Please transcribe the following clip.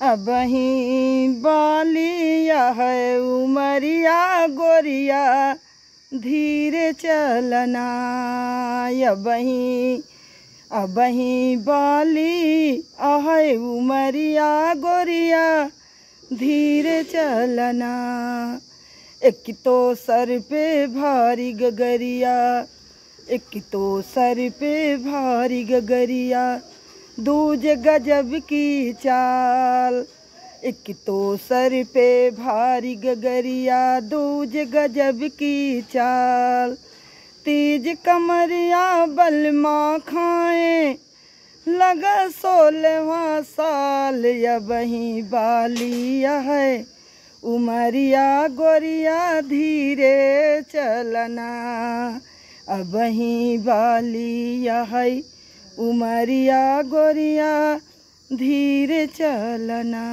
अबही बालिया है उमरिया गोरिया धीरे चलना। अबही बाली है उमरिया गोरिया धीरे चलना। एक तो सर पे भारी गगरिया, एक तो सर पे भारी गगरिया, दूजे गजब की चाल। एक तो सर पे भारी गगरिया, दूजे गजब की चाल। तीज कमरिया बलमा खाए लगा 16वां साल। अबही बालिया है उमरिया गोरिया धीरे चलना। अबही बालिया है उमरिया गोरिया धीरे चलना।